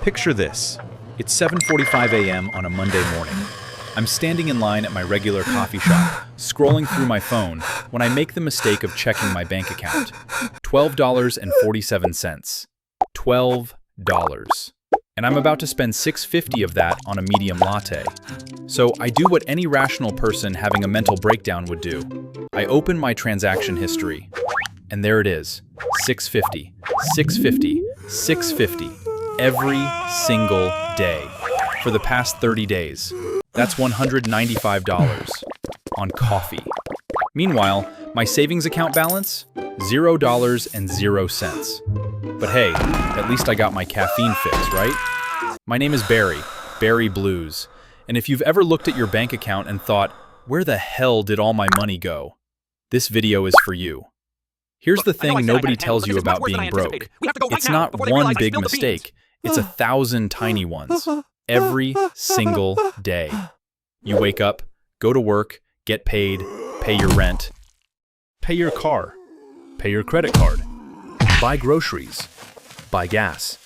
Picture this. It's 7:45 a.m. on a Monday morning. I'm standing in line at my regular coffee shop, scrolling through my phone, when I make the mistake of checking my bank account. $12.47. $12. And I'm about to spend $6.50 of that on a medium latte. So I do what any rational person having a mental breakdown would do. I open my transaction history, and there it is. $6.50, $6.50, $6.50. Every single day for the past 30 days. That's $195 on coffee. Meanwhile, my savings account balance, $0.00. But hey, at least I got my caffeine fix, right? My name is Barry Blues. And if you've ever looked at your bank account and thought, where the hell did all my money go? This video is for you. Here's the thing nobody tells you about being broke. It's not one big mistake. It's 1,000 tiny ones, every single day. You wake up, go to work, get paid, pay your rent, pay your car, pay your credit card, buy groceries, buy gas,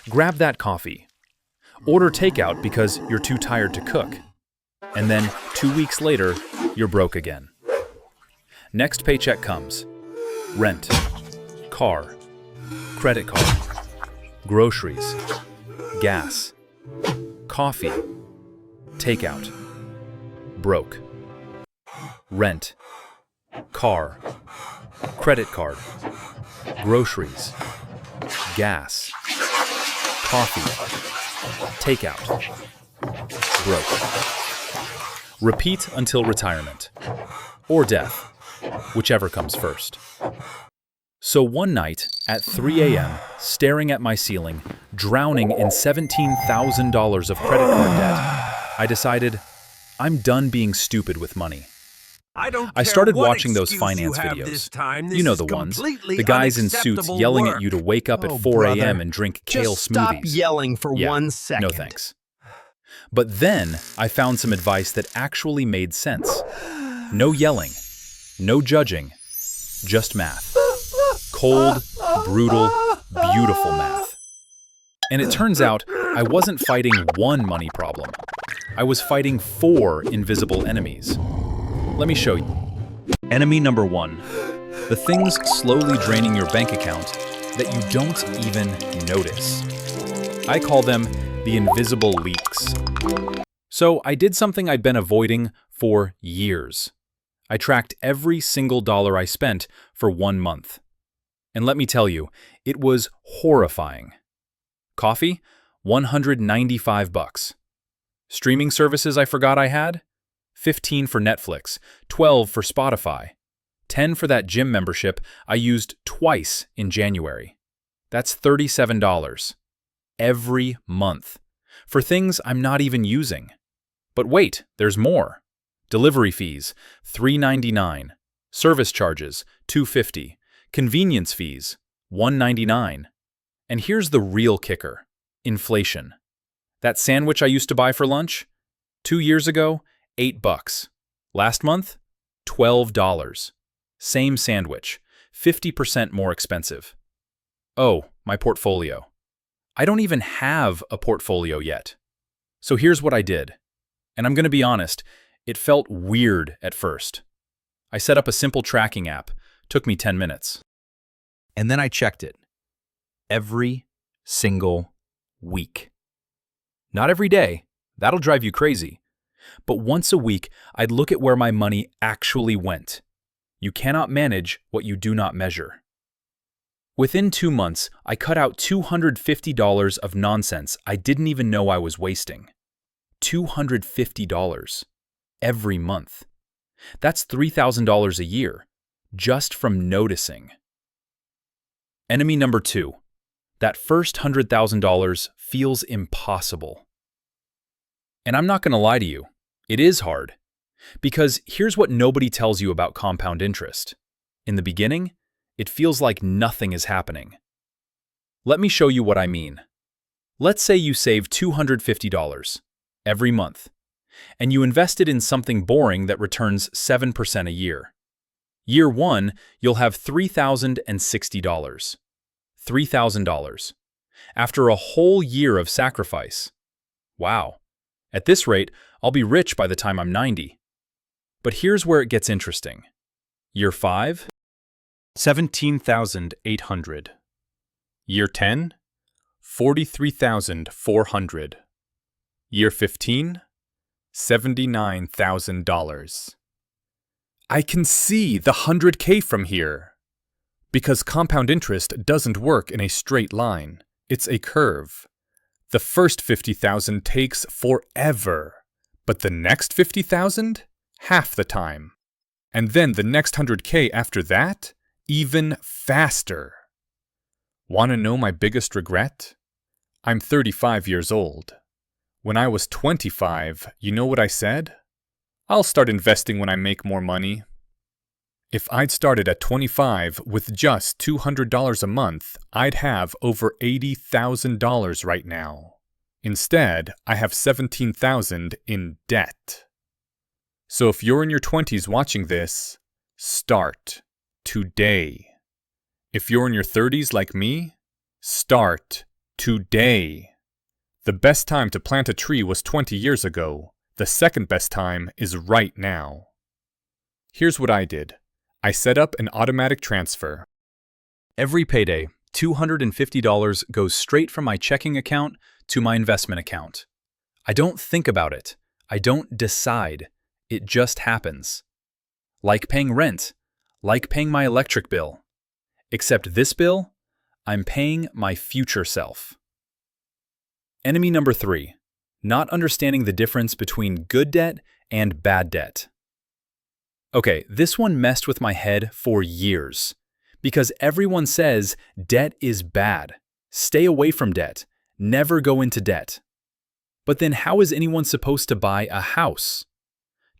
grab that coffee, order takeout because you're too tired to cook, and then 2 weeks later, you're broke again. Next paycheck comes. Rent, car, credit card, groceries, gas, coffee, takeout, broke. Rent, car, credit card, groceries, gas, coffee, takeout, broke. Repeat until retirement, or death, whichever comes first. So one night, at 3 a.m., staring at my ceiling, drowning in $17,000 of credit card debt, I decided, I'm done being stupid with money. I started watching those finance videos. You know the ones. The guys in suits yelling at you to wake up at 4 a.m. and drink kale smoothies. Stop yelling for 1 second. No thanks. But then I found some advice that actually made sense. No yelling, no judging, just math. Cold, brutal, beautiful math. And it turns out I wasn't fighting one money problem. I was fighting 4 invisible enemies. Let me show you. Enemy number 1. The things slowly draining your bank account that you don't even notice. I call them the invisible leaks. So I did something I'd been avoiding for years. I tracked every single dollar I spent for 1 month. And let me tell you, it was horrifying. Coffee, $195. Streaming services I forgot I had, 15 for Netflix, 12 for Spotify, 10 for that gym membership I used twice in January. That's $37 every month for things I'm not even using. But wait, there's more. Delivery fees, $3.99. Service charges, $2.50. Convenience fees, $1.99. And here's the real kicker, inflation. That sandwich I used to buy for lunch, 2 years ago, $8. Last month, $12. Same sandwich, 50% more expensive. Oh, my portfolio. I don't even have a portfolio yet. So here's what I did. And I'm going to be honest, it felt weird at first. I set up a simple tracking app. Took me 10 minutes. And then I checked it. Every single week. Not every day. That'll drive you crazy. But once a week, I'd look at where my money actually went. You cannot manage what you do not measure. Within 2 months, I cut out $250 of nonsense I didn't even know I was wasting. $250 every month. That's $3,000 a year, just from noticing. Enemy number 2. That first $100,000 feels impossible. And I'm not going to lie to you, it is hard. Because here's what nobody tells you about compound interest. In the beginning, it feels like nothing is happening. Let me show you what I mean. Let's say you save $250 every month, and you invested in something boring that returns 7% a year. Year 1, you'll have $3,060. $3,000. after a whole year of sacrifice. Wow. At this rate, I'll be rich by the time I'm 90. But here's where it gets interesting. Year 5, 17,800. Year 10, 43,400. Year 15, $79,000. I can see the 100K from here. Because compound interest doesn't work in a straight line. It's a curve. The first 50,000 takes forever, but the next 50,000, half the time. And then the next 100K after that, even faster. Want to know my biggest regret? I'm 35 years old. When I was 25, you know what I said? I'll start investing when I make more money. If I'd started at 25 with just $200 a month, I'd have over $80,000 right now. Instead, I have $17,000 in debt. So if you're in your 20s watching this, start today. If you're in your 30s like me, start today. The best time to plant a tree was 20 years ago. The second best time is right now. Here's what I did. I set up an automatic transfer. Every payday, $250 goes straight from my checking account to my investment account. I don't think about it. I don't decide. It just happens. Like paying rent. Like paying my electric bill. Except this bill, I'm paying my future self. Enemy number 3. Not understanding the difference between good debt and bad debt. Okay, this one messed with my head for years. Because everyone says debt is bad. Stay away from debt. Never go into debt. But then how is anyone supposed to buy a house?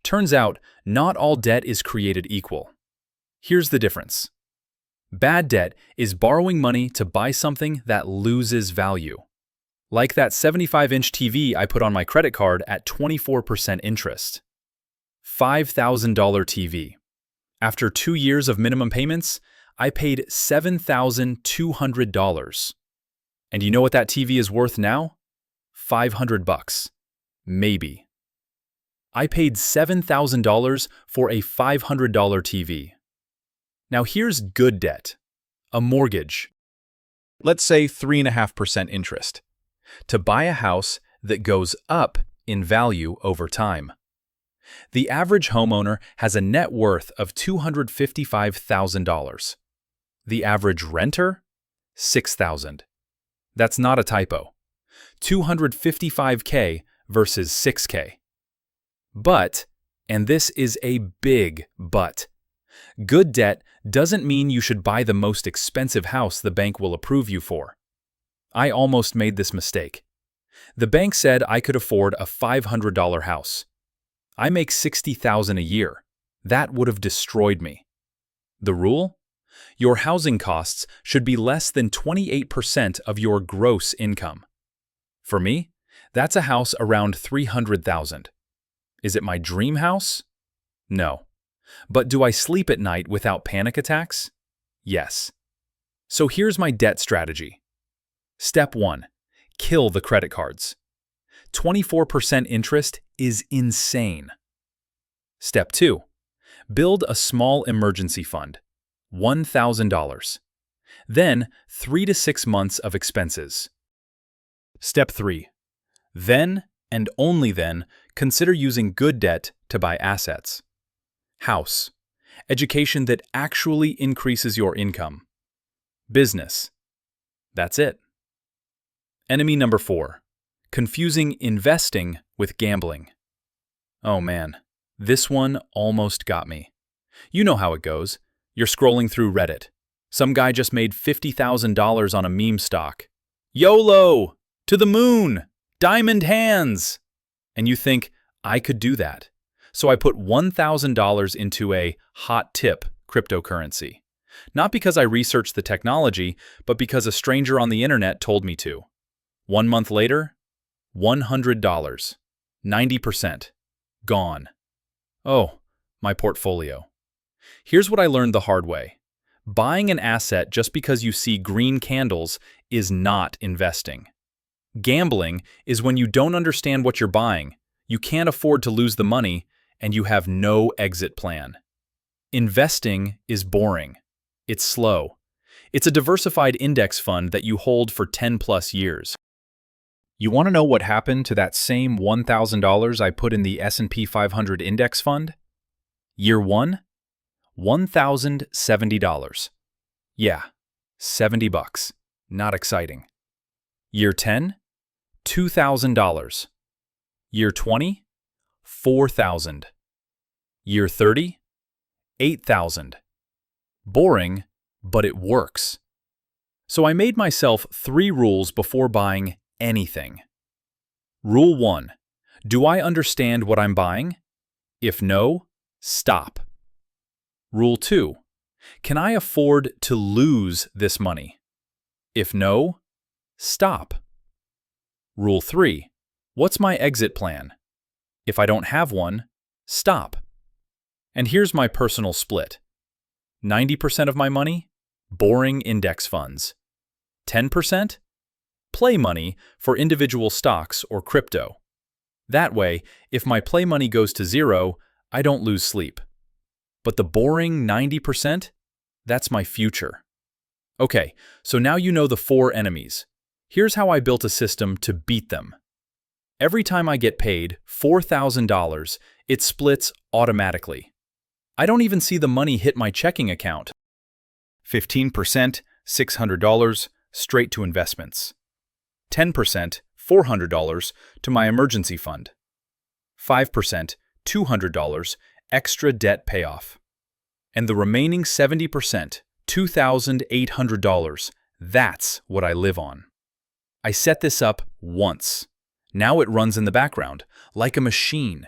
Turns out, not all debt is created equal. Here's the difference. Bad debt is borrowing money to buy something that loses value. Like that 75-inch TV I put on my credit card at 24% interest. $5,000 TV. After 2 years of minimum payments, I paid $7,200. And you know what that TV is worth now? $500. Maybe. I paid $7,000 for a $500 TV. Now here's good debt. A mortgage. Let's say 3.5% interest. To buy a house that goes up in value over time. The average homeowner has a net worth of $255,000. The average renter? $6,000. That's not a typo. $255K versus $6K. But, and this is a big but, good debt doesn't mean you should buy the most expensive house the bank will approve you for. I almost made this mistake. The bank said I could afford a $500 house. I make $60,000 a year. That would have destroyed me. The rule? Your housing costs should be less than 28% of your gross income. For me, that's a house around $300,000. Is it my dream house? No. But do I sleep at night without panic attacks? Yes. So here's my debt strategy. Step 1. Kill the credit cards. 24% interest is insane. Step 2. Build a small emergency fund. $1,000. Then 3 to 6 months of expenses. Step 3. Then, and only then, consider using good debt to buy assets. House. Education that actually increases your income. Business. That's it. Enemy number 4. Confusing investing with gambling. Oh man, this one almost got me. You know how it goes. You're scrolling through Reddit. Some guy just made $50,000 on a meme stock. YOLO! To the moon! Diamond hands! And you think, I could do that. So I put $1,000 into a hot tip cryptocurrency. Not because I researched the technology, but because a stranger on the internet told me to. 1 month later, $100. 90%. Gone. Oh, my portfolio. Here's what I learned the hard way. Buying an asset just because you see green candles is not investing. Gambling is when you don't understand what you're buying, you can't afford to lose the money, and you have no exit plan. Investing is boring. It's slow. It's a diversified index fund that you hold for 10 plus years. You want to know what happened to that same $1,000 I put in the S&P 500 index fund? Year 1? $1,070. Yeah, $70. Not exciting. Year 10? $2,000. Year 20? $4,000. Year 30? $8,000. Boring, but it works. So I made myself 3 rules before buying anything. Rule 1. Do I understand what I'm buying? If no, stop. Rule 2. Can I afford to lose this money? If no, stop. Rule 3. What's my exit plan? If I don't have one, stop. And here's my personal split. 90% of my money, boring index funds. 10%, play money for individual stocks or crypto. That way, if my play money goes to zero, I don't lose sleep. But the boring 90%, that's my future. Okay, so now you know the 4 enemies. Here's how I built a system to beat them. Every time I get paid $4,000, it splits automatically. I don't even see the money hit my checking account. 15%, $600, straight to investments. 10%, $400, to my emergency fund. 5%, $200, extra debt payoff. And the remaining 70%, $2,800, that's what I live on. I set this up once. Now it runs in the background, like a machine.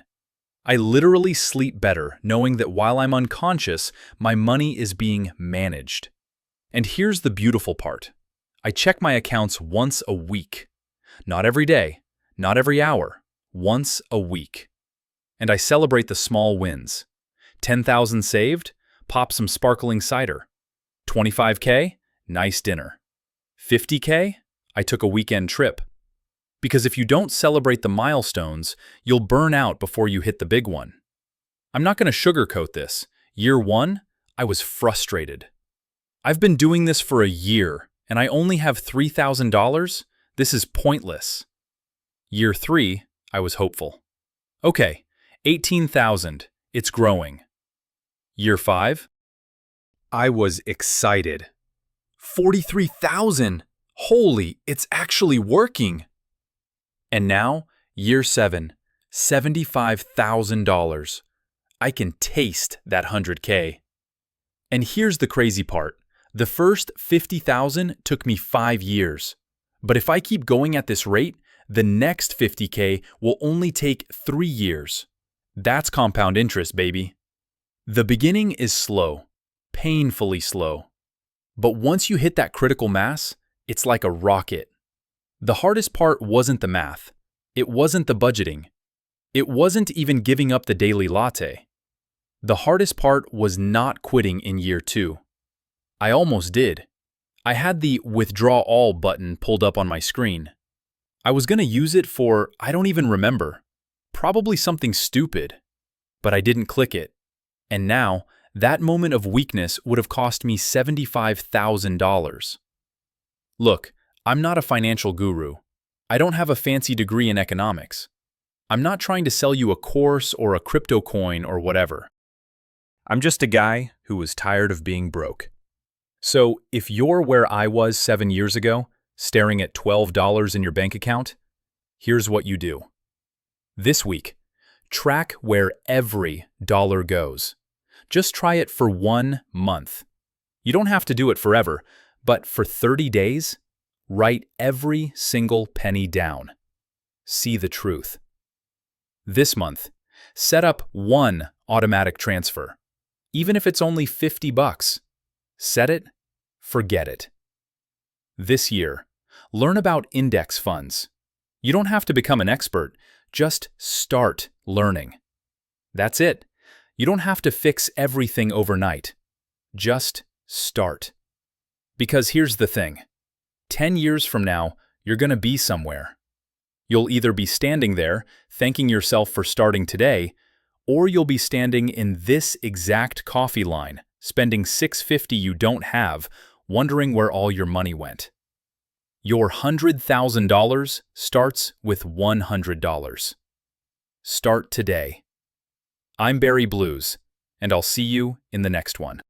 I literally sleep better knowing that while I'm unconscious, my money is being managed. And here's the beautiful part. I check my accounts once a week. Not every day, not every hour, once a week. And I celebrate the small wins. 10,000 saved, pop some sparkling cider. 25K, nice dinner. 50K, I took a weekend trip. Because if you don't celebrate the milestones, you'll burn out before you hit the big one. I'm not going to sugarcoat this. Year 1, I was frustrated. I've been doing this for a year, and I only have $3,000? This is pointless. Year 3, I was hopeful. Okay, 18,000, it's growing. Year 5, I was excited. 43,000! Holy, it's actually working! And now, year 7, $75,000. I can taste that 100K. And here's the crazy part. The first 50,000 took me 5 years. But if I keep going at this rate, the next 50K will only take 3 years. That's compound interest, baby. The beginning is slow, painfully slow. But once you hit that critical mass, it's like a rocket. The hardest part wasn't the math. It wasn't the budgeting. It wasn't even giving up the daily latte. The hardest part was not quitting in year 2. I almost did. I had the withdraw all button pulled up on my screen. I was going to use it for, I don't even remember, probably something stupid. But I didn't click it. And now, that moment of weakness would have cost me $75,000. Look, I'm not a financial guru. I don't have a fancy degree in economics. I'm not trying to sell you a course or a crypto coin or whatever. I'm just a guy who was tired of being broke. So, if you're where I was 7 years ago, staring at $12 in your bank account, here's what you do. This week, track where every dollar goes. Just try it for 1 month. You don't have to do it forever, but for 30 days, write every single penny down. See the truth. This month, set up 1 automatic transfer. Even if it's only $50. Set it, forget it. This year, learn about index funds. You don't have to become an expert, just start learning. That's it. You don't have to fix everything overnight. Just Start. Because here's the thing. 10 years from now, you're going to be somewhere. You'll either be standing there, thanking yourself for starting today, or you'll be standing in this exact coffee line, spending $6.50 you don't have, wondering where all your money went. Your $100,000 starts with $100. Start today. I'm Barry Blues, and I'll see you in the next one.